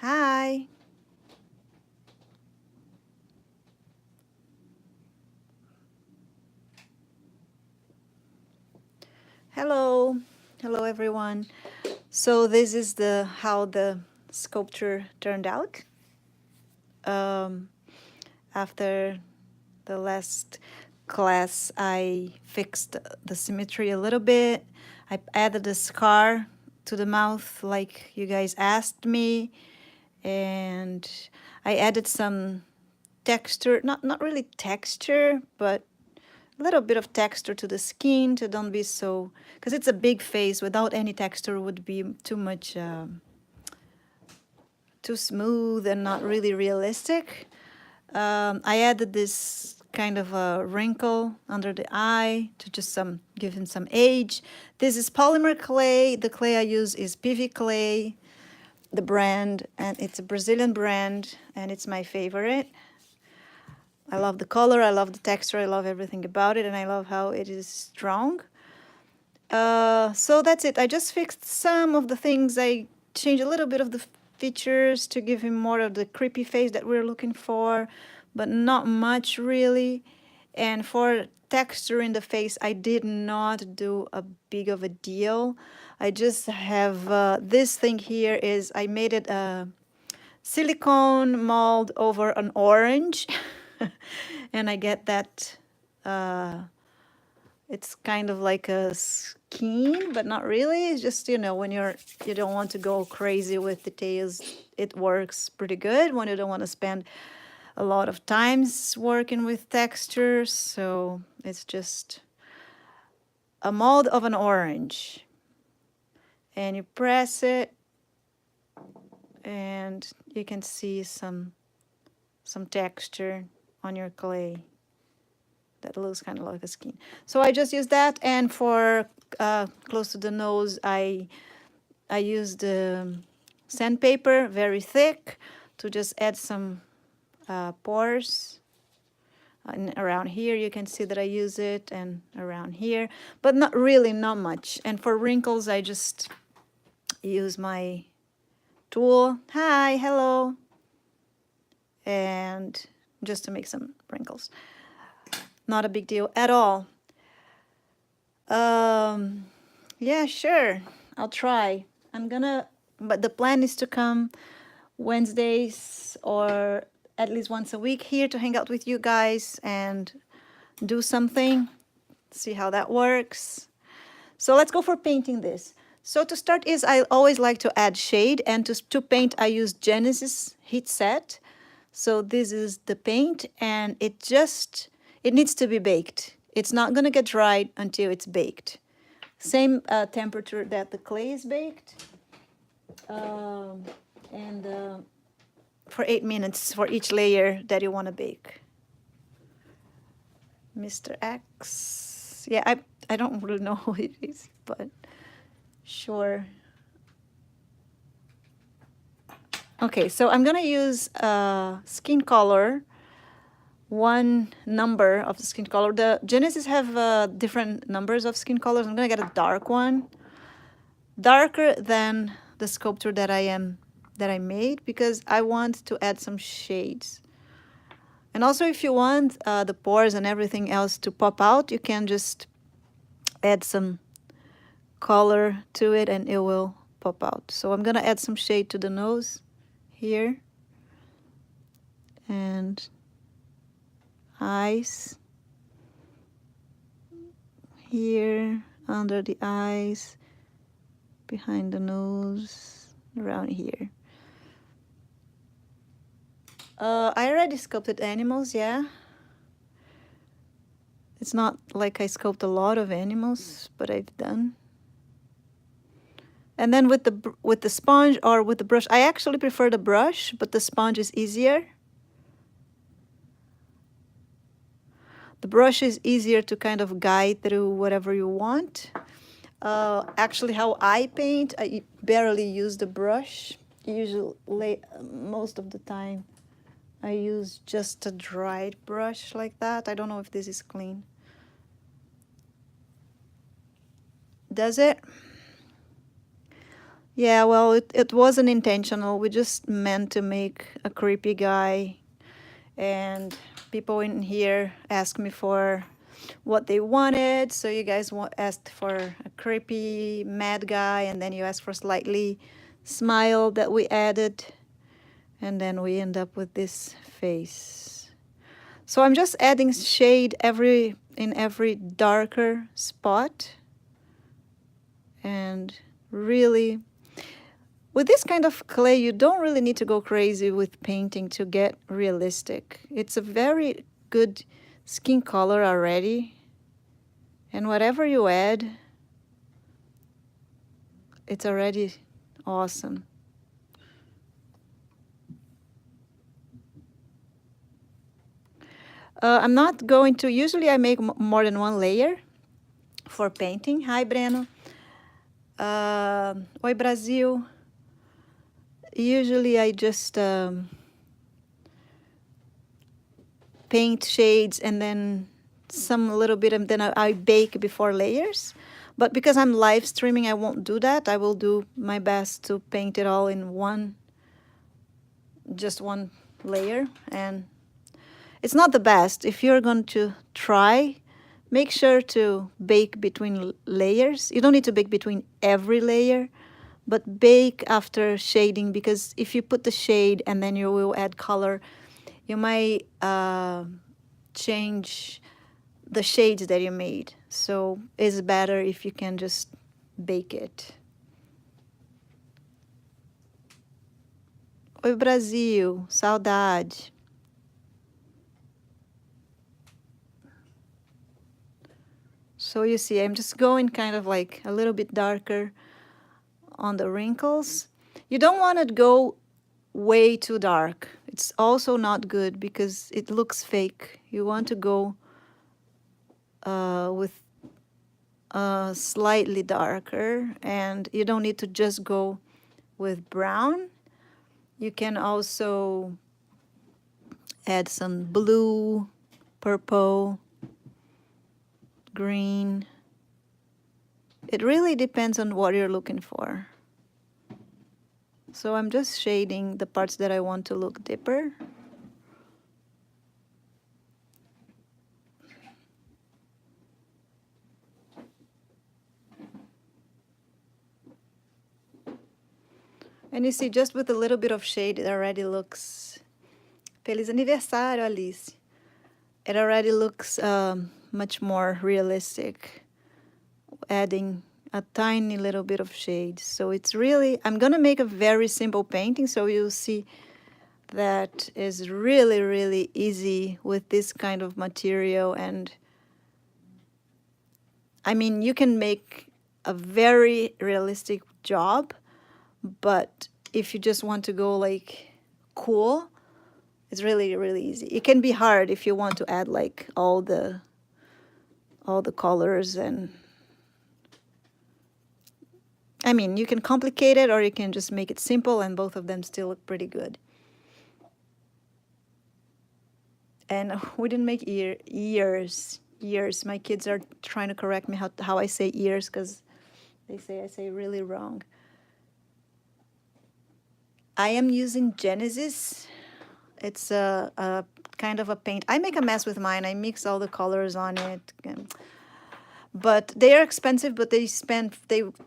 Hi. Hello. Hello everyone. So this is the how the sculpture turned out. Um, After the last class, I fixed the symmetry a little bit. I added a scar to the mouth like you guys asked me, and I added some texture, not really texture, but a little bit of texture to the skin to don't be so, because it's a big face. Without any texture would be too much, too smooth and not really realistic. I added this kind of a wrinkle under the eye to just give him some age. This is polymer clay. The clay I use is PV clay, the brand, and it's a Brazilian brand, and it's my favorite. I love the color, I love the texture, I love everything about it, and I love how it is strong. So that's it. I just fixed some of the things. I changed a little bit of the features to give him more of the creepy face that we're looking for, but not much really. And for texture in the face, I did not do a big of a deal. I just have this thing here is I made it a silicone mold over an orange. And I get that it's kind of like a skin, but not really. It's just, when you don't want to go crazy with details, it works pretty good when you don't want to spend a lot of times working with textures. So it's just a mold of an orange. And you press it and you can see some texture on your clay that looks kind of like a skin. So I just use that, and for close to the nose, I used sandpaper, very thick, to just add some pores. And around here, you can see that I use it, and around here, but not really, not much. And for wrinkles, I just use my tool. Hi, hello. And just to make some wrinkles. Not a big deal at all. Yeah, sure. I'll try. But the plan is to come Wednesdays or at least once a week here to hang out with you guys and do something, see how that works. So let's go for painting this. So to start is I always like to add shade, and to paint I use Genesis heat set. So this is the paint, and it needs to be baked. It's not gonna get dried until it's baked. Same temperature that the clay is baked. And for 8 minutes for each layer that you want to bake. Mr. X. Yeah, I don't really know who it is, but sure. Okay, so I'm gonna use skin color, one number of the skin color. The Genesis have different numbers of skin colors. I'm gonna get a dark one, darker than the sculpture that I made, because I want to add some shades. And also, if you want the pores and everything else to pop out, you can just add some color to it and it will pop out. So I'm gonna add some shade to the nose here, and eyes here, under the eyes, behind the nose, around here. I already sculpted animals, yeah. It's not like I sculpt a lot of animals, but I've done. And then with the sponge or with the brush, I actually prefer the brush, but the sponge is easier. The brush is easier to kind of guide through whatever you want. Actually, how I paint, I barely use the brush. Usually, most of the time, I use just a dried brush like that. I don't know if this is clean. Does it? Yeah, well, it wasn't intentional. We just meant to make a creepy guy. And people in here asked me for what they wanted. So you guys asked for a creepy mad guy, and then you asked for slightly smile that we added. And then we end up with this face. So I'm just adding shade in every darker spot. And really, with this kind of clay, you don't really need to go crazy with painting to get realistic. It's a very good skin color already. And whatever you add, it's already awesome. I'm not going to, usually I make more than one layer for painting. Hi, Breno. Oi, Brasil. Usually I just paint shades and then some little bit, and then I bake before layers. But because I'm live streaming, I won't do that. I will do my best to paint it all in just one layer. And it's not the best. If you're going to try, make sure to bake between layers. You don't need to bake between every layer, but bake after shading, because if you put the shade and then you will add color, you might change the shades that you made. So it's better if you can just bake it. Oi, Brasil, saudade. So you see, I'm just going kind of like a little bit darker on the wrinkles. You don't want to go way too dark. It's also not good because it looks fake. You want to go with slightly darker, and you don't need to just go with brown. You can also add some blue, purple, green. It really depends on what you're looking for. So I'm just shading the parts that I want to look deeper. And you see, just with a little bit of shade, it already looks... Feliz aniversário, Alice. It already looks much more realistic, adding a tiny little bit of shade. So it's really... I'm going to make a very simple painting, so you'll see that is really, really easy with this kind of material. And I mean, you can make a very realistic job, but if you just want to go like cool, it's really, really easy. It can be hard if you want to add like all the colors. And I mean, you can complicate it or you can just make it simple, and both of them still look pretty good. And we didn't make ears. My kids are trying to correct me how I say ears, because they say I say really wrong. I am using Genesis. It's a kind of a paint. I make a mess with mine. I mix all the colors on it. But they are expensive, but they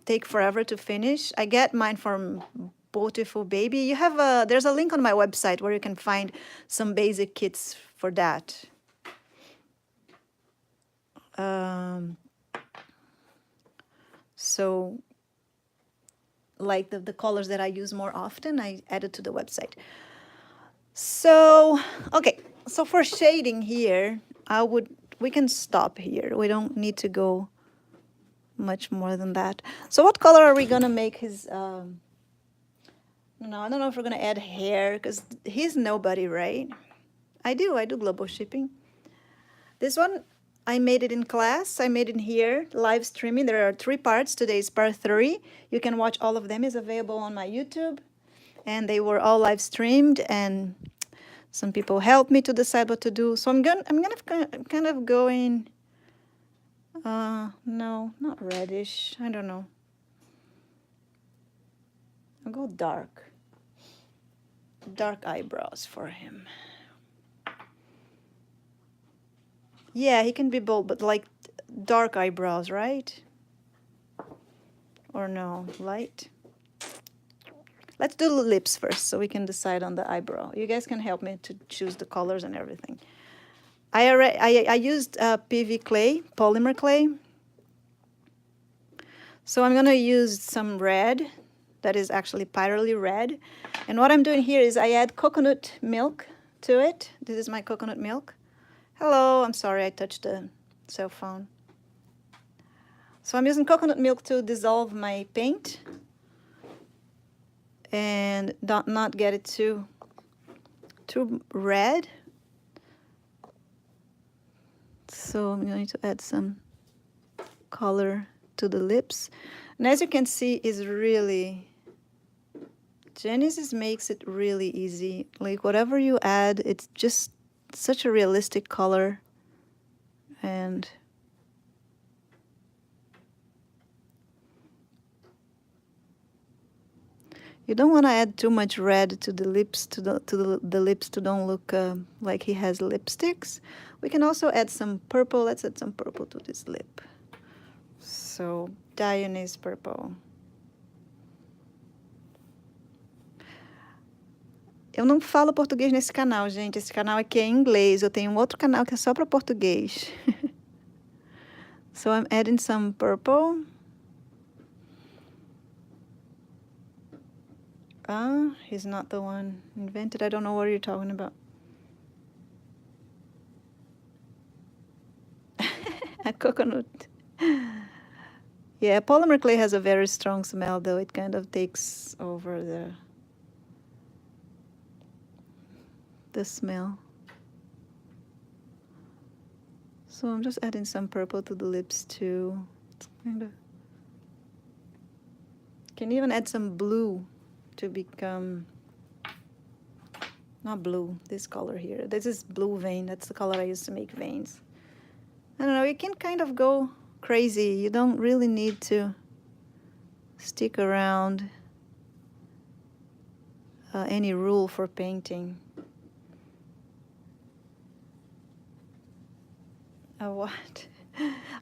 take forever to finish. I get mine from Beautiful Baby. You have there's a link on my website where you can find some basic kits for that. So like the colors that I use more often, I added to the website. So, okay, so for shading here, we can stop here. We don't need to go much more than that. So what color are we gonna make his, no, I don't know if we're gonna add hair, because he's nobody, right? I do global shipping. This one, I made it in class. I made it here, live streaming. There are 3 parts. Today is part 3. You can watch all of them. It's available on my YouTube. And they were all live streamed, and some people helped me to decide what to do. So I'm gonna kind of going, no, not reddish. I don't know. I'll go dark eyebrows for him. Yeah, he can be bold, but like dark eyebrows, right? Or no, light? Let's do the lips first so we can decide on the eyebrow. You guys can help me to choose the colors and everything. I used PV clay, polymer clay. So I'm gonna use some red that is actually pyrally red. And what I'm doing here is I add coconut milk to it. This is my coconut milk. Hello, I'm sorry I touched the cell phone. So I'm using coconut milk to dissolve my paint and not get it too red. So I'm going to add some color to the lips. And as you can see, is really, Genesis makes it really easy. Like whatever you add, it's just such a realistic color. And you don't want to add too much red to the lips, to the lips to don't look like he has lipsticks. We can also add some purple. Let's add some purple to this lip. So Diony's purple. Eu não falo português nesse canal, gente. Esse canal aqui é em inglês. Eu tenho um outro canal que é só para português. So I'm adding some purple. Ah, he's not the one invented. I don't know what you're talking about. A coconut. Yeah, polymer clay has a very strong smell, though. It kind of takes over the smell. So I'm just adding some purple to the lips too. It's kind of. Can even add some blue to become. Not blue, this color here. This is blue vein. That's the color I used to make veins. I don't know, you can kind of go crazy. You don't really need to stick around any rule for painting. What?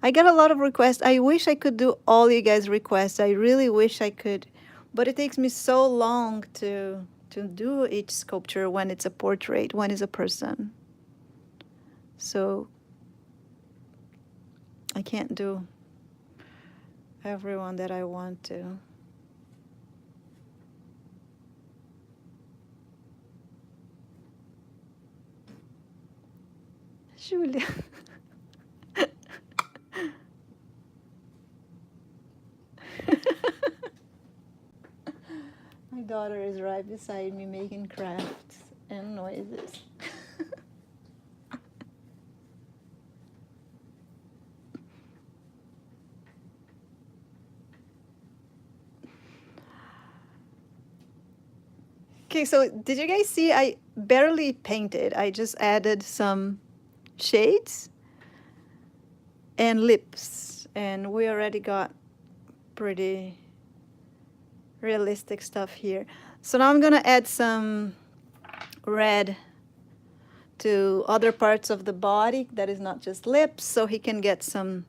I get a lot of requests. I wish I could do all you guys' requests. I really wish I could, but it takes me so long to do each sculpture when it's a portrait, when it's a person. So I can't do everyone that I want to. Julia. My daughter is right beside me making crafts and noises. Okay, so did you guys see I barely painted? I just added some shades and lips, and we already got pretty realistic stuff here. So now I'm gonna add some red to other parts of the body that is not just lips, so he can get some,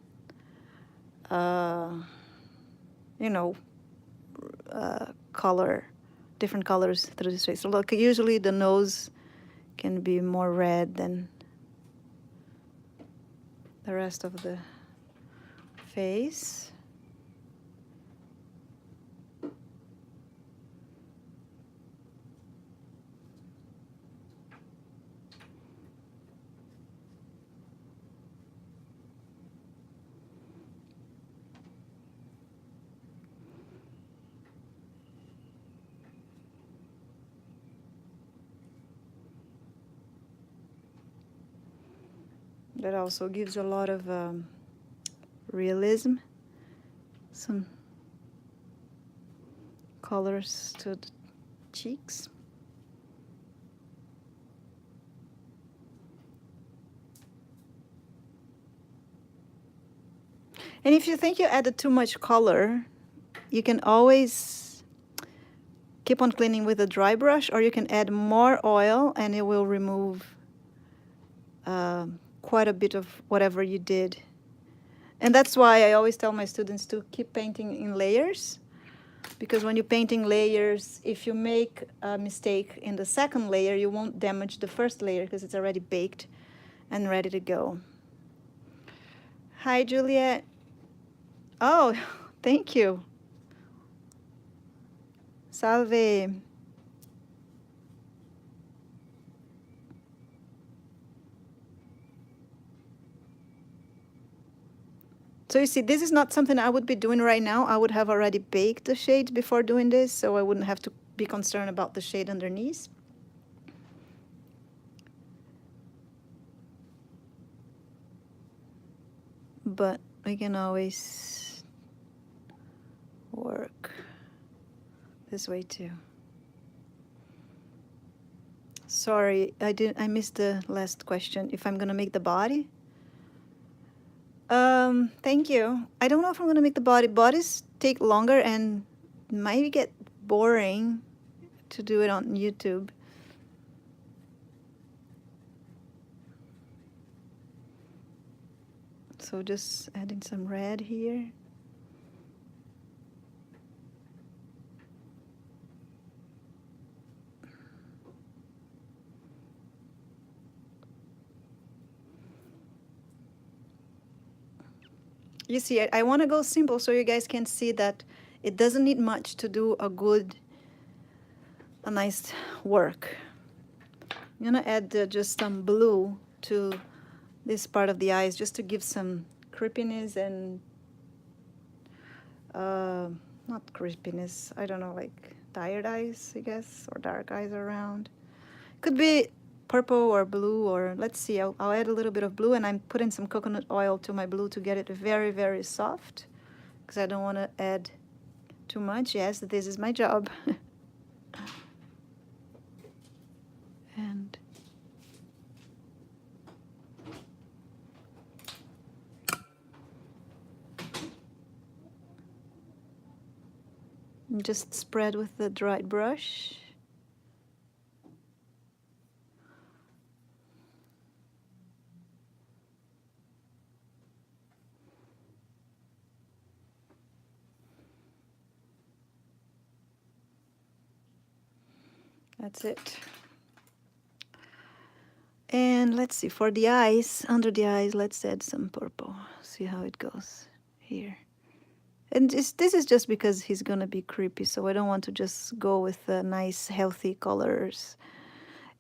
you know, color, different colors through this face. So look, usually the nose can be more red than the rest of the face. That also gives a lot of realism, some colors to the cheeks. And if you think you added too much color, you can always keep on cleaning with a dry brush, or you can add more oil and it will remove quite a bit of whatever you did. And that's why I always tell my students to keep painting in layers, because when you're painting layers, if you make a mistake in the second layer, you won't damage the first layer because it's already baked and ready to go. Hi, Juliet. Oh, thank you. Salve. So you see, this is not something I would be doing right now. I would have already baked the shades before doing this, so I wouldn't have to be concerned about the shade underneath. But we can always work this way too. Sorry, I missed the last question. If I'm gonna make the body? Thank you. I don't know if I'm gonna make the body. Bodies take longer and might get boring to do it on YouTube. So just adding some red here. You see, I want to go simple so you guys can see that it doesn't need much to do a nice work. I'm gonna add just some blue to this part of the eyes just to give some creepiness and not creepiness, I don't know, like tired eyes, I guess, or dark eyes around. Could be purple or blue, or let's see, I'll add a little bit of blue, and I'm putting some coconut oil to my blue to get it very, very soft, because I don't want to add too much. Yes, this is my job. And just spread with the dried brush. That's it. And let's see, for the eyes, under the eyes, let's add some purple. See how it goes here. And this is just because he's gonna be creepy, so I don't want to just go with nice, healthy colors.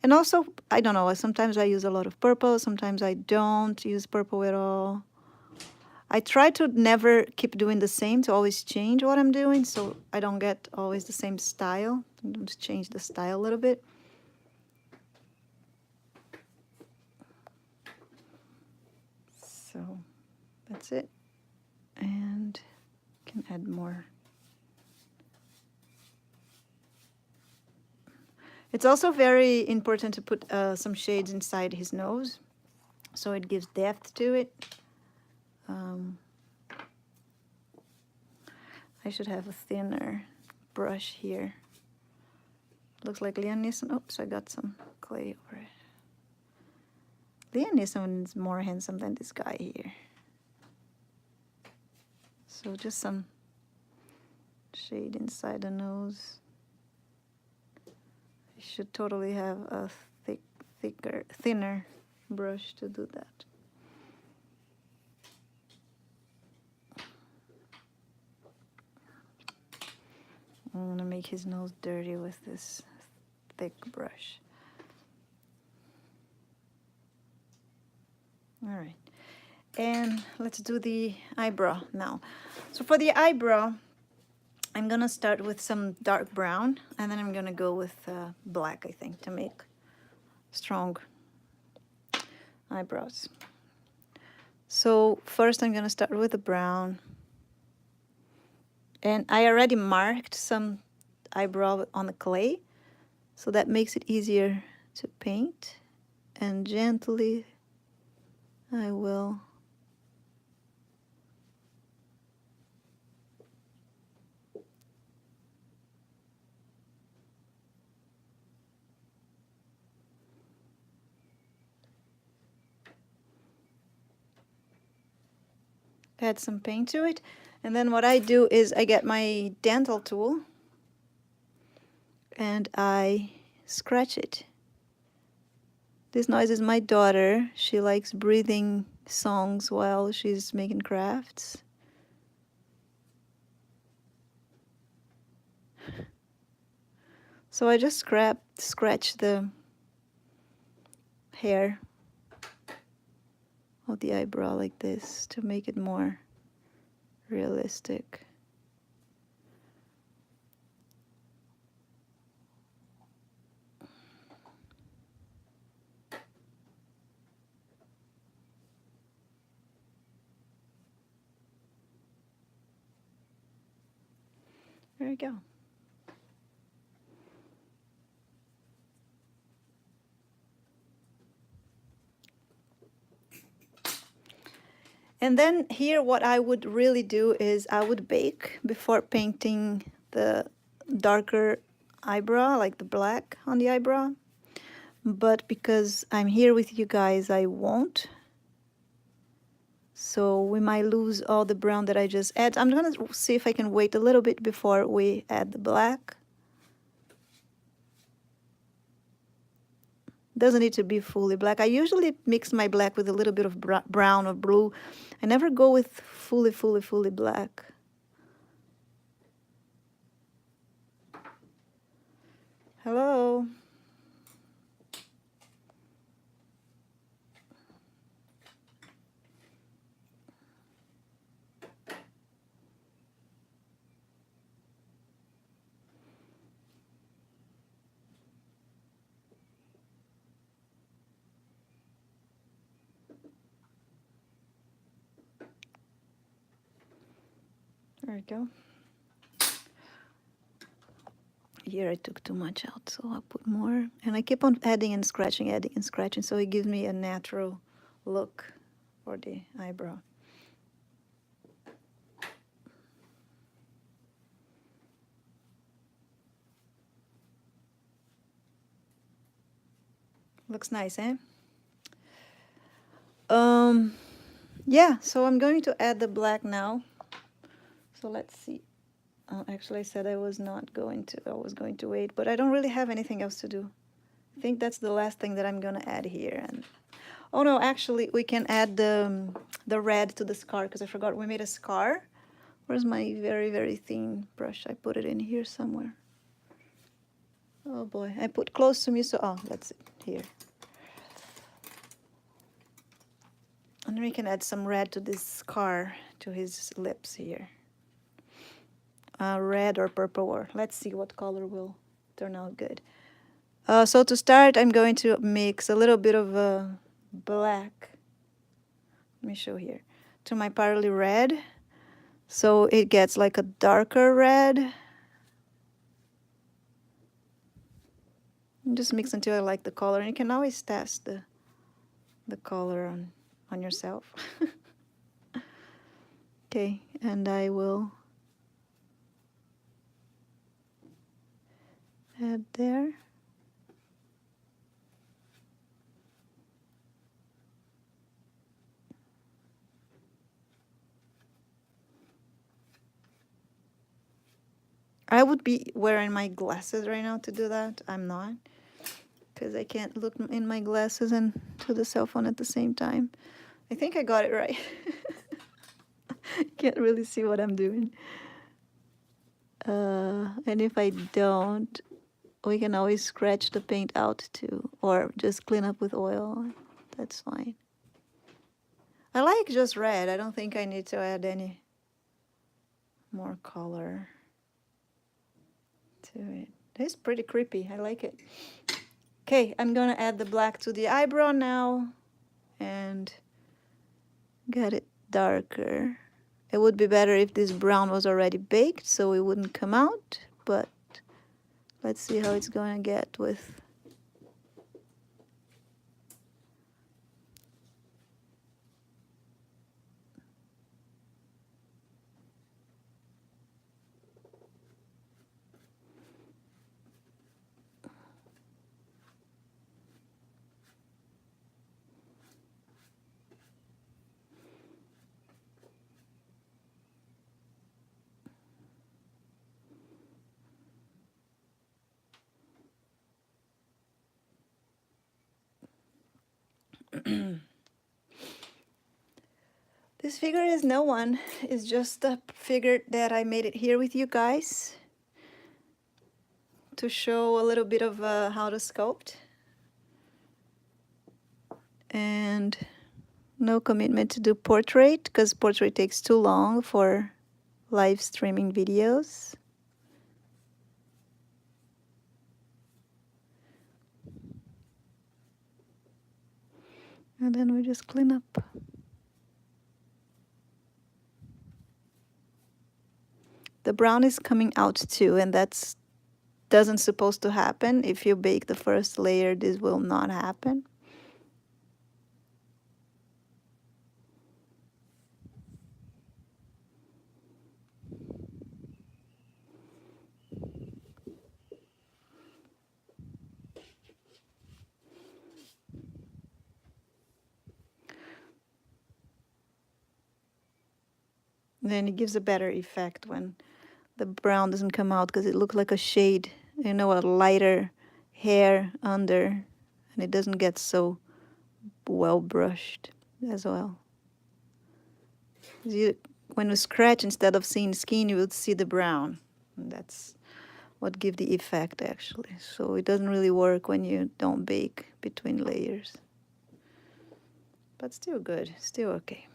And also, I don't know, sometimes I use a lot of purple, sometimes I don't use purple at all. I try to never keep doing the same, to always change what I'm doing, so I don't get always the same style. Just change the style a little bit. So that's it. And can add more. It's also very important to put some shades inside his nose, so it gives depth to it. I should have a thinner brush here. Looks like Liam Neeson. Oops, I got some clay over it. Liam Neeson is more handsome than this guy here. So just some shade inside the nose. I should totally have a thinner brush to do that. I'm gonna make his nose dirty with this thick brush. All right, and let's do the eyebrow now. So for the eyebrow, I'm gonna start with some dark brown, and then I'm gonna go with black, I think, to make strong eyebrows. So first I'm gonna start with the brown. And I already marked some eyebrow on the clay, so that makes it easier to paint. And gently, I will add some paint to it. And then what I do is I get my dental tool and I scratch it. This noise is my daughter. She likes breathing songs while she's making crafts. So I just scratch the hair of the eyebrow like this to make it more realistic. There we go. And then here what I would really do is I would bake before painting the darker eyebrow, like the black on the eyebrow. But because I'm here with you guys, I won't. So we might lose all the brown that I just add. I'm gonna see if I can wait a little bit before we add the black. Doesn't need to be fully black. I usually mix my black with a little bit of brown or blue. I never go with fully black. Hello. There we go. Here I took too much out, so I'll put more. And I keep on adding and scratching, so it gives me a natural look for the eyebrow. Looks nice, eh? Yeah, so I'm going to add the black now. So let's see. Actually, I said I was going to wait, but I don't really have anything else to do. I think that's the last thing that I'm gonna add here. And oh no, actually, we can add the red to the scar, because I forgot we made a scar. Where's my very thin brush? I put it in here somewhere. Oh boy, I put close to me, so oh, that's it here. And then we can add some red to this scar, to his lips here. Red or purple, or let's see what color will turn out good. So to start, I'm going to mix a little bit of black. Let me show here. To my Parley red, so it gets like a darker red. And just mix until I like the color, and you can always test the color on yourself. Okay, and I will add there. I would be wearing my glasses right now to do that. I'm not, because I can't look in my glasses and to the cell phone at the same time. I think I got it right. Can't really see what I'm doing. And if I don't, we can always scratch the paint out too, or just clean up with oil. That's fine. I like just red. I don't think I need to add any more color to it. It's pretty creepy. I like it. Okay, I'm gonna add the black to the eyebrow now and get it darker. It would be better if this brown was already baked so it wouldn't come out, but let's see how it's gonna get with. This figure is no one. It's just a figure that I made it here with you guys to show a little bit of how to sculpt. And no commitment to do portrait, because portrait takes too long for live streaming videos. And then we just clean up. The brown is coming out too, and that's doesn't supposed to happen. If you bake the first layer, this will not happen. Then it gives a better effect when the brown doesn't come out, because it looks like a shade, you know, a lighter hair under, and it doesn't get so well brushed as well. When you scratch, instead of seeing skin, you would see the brown. And that's what gives the effect, actually. So it doesn't really work when you don't bake between layers. But still good, still okay.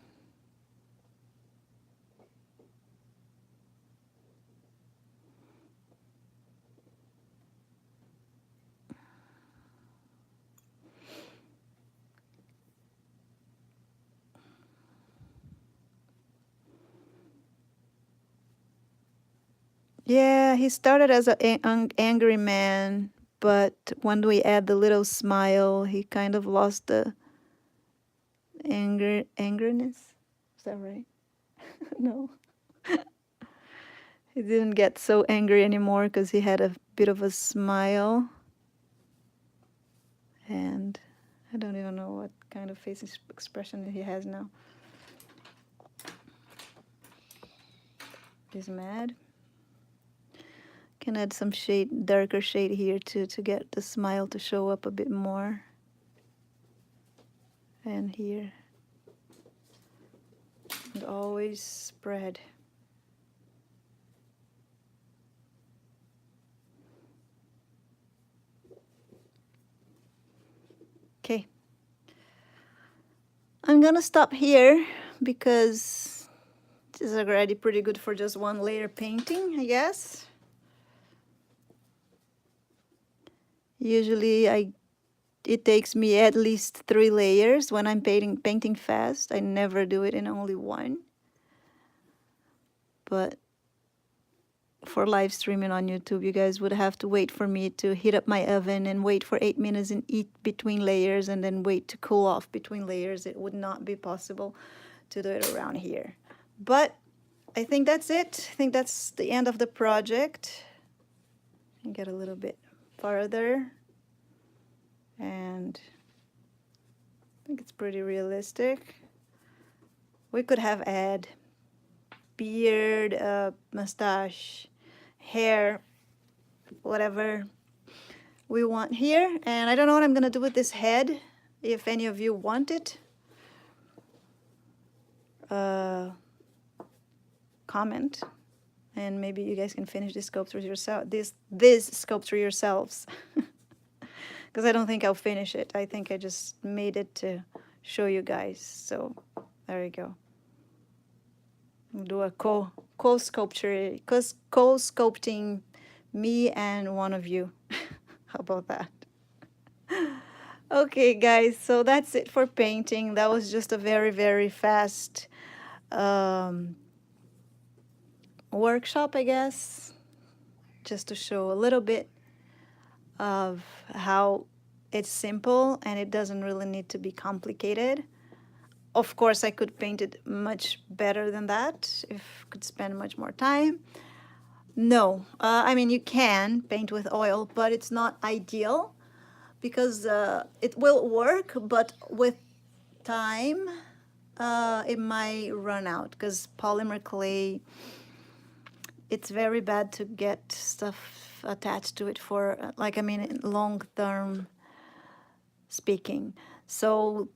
Yeah, he started as an angry man, but when we add the little smile, he kind of lost the angerness. Is that right? No. He didn't get so angry anymore because he had a bit of a smile. And I don't even know what kind of face expression he has now. He's mad. Can add some shade, darker shade here to get the smile to show up a bit more. And here. And always spread. Okay. I'm gonna stop here because this is already pretty good for just one layer painting, I guess. Usually it takes me at least 3 layers when I'm painting fast. I never do it in only one. But for live streaming on YouTube, you guys would have to wait for me to heat up my oven and wait for 8 minutes and eat between layers and then wait to cool off between layers. It would not be possible to do it around here. But I think that's it. I think that's the end of the project. And get a little bit farther. And I think it's pretty realistic. We could have add beard, mustache, hair, whatever we want here. And I don't know what I'm gonna do with this head. If any of you want it, comment, and maybe you guys can finish this sculpture yourself. This sculpture yourselves. Because I don't think I'll finish it. I think I just made it to show you guys. So there you go. We'll do a co-sculpture, co-sculpting me and one of you. How about that? Okay, guys, so that's it for painting. That was just a very, very fast workshop, I guess, just to show a little bit of how it's simple and it doesn't really need to be complicated. Of course, I could paint it much better than that if I could spend much more time. No, I mean, you can paint with oil, but it's not ideal because it will work, but with time, it might run out because polymer clay, it's very bad to get stuff attached to it for, like, I mean, long term speaking. So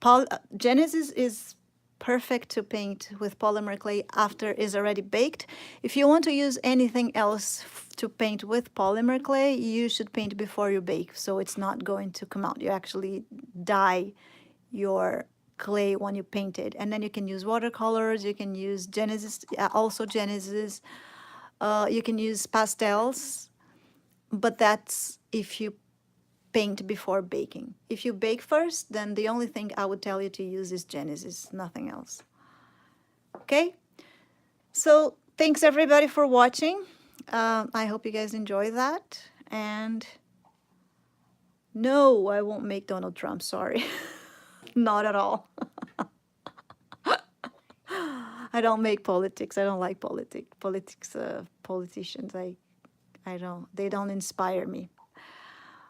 Genesis is perfect to paint with polymer clay after it's already baked. If you want to use anything else to paint with polymer clay, you should paint before you bake, so it's not going to come out. You actually dye your clay when you paint it, and then you can use watercolors, you can use Genesis, also Genesis, you can use pastels, but that's if you paint before baking. If you bake first, then the only thing I would tell you to use is Genesis, nothing else. Okay? So thanks everybody for watching. I hope you guys enjoy that. And no, I won't make Donald Trump, sorry. Not at all. I don't make politics. I don't like politicians. I don't, they don't inspire me.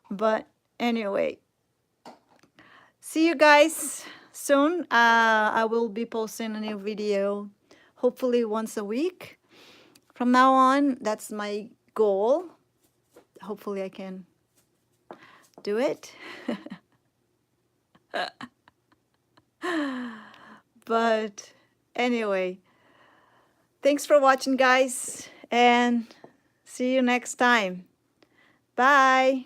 But anyway, see you guys soon. I will be posting a new video, hopefully once a week. From now on, that's my goal. Hopefully I can do it. But anyway, thanks for watching, guys, and see you next time. Bye.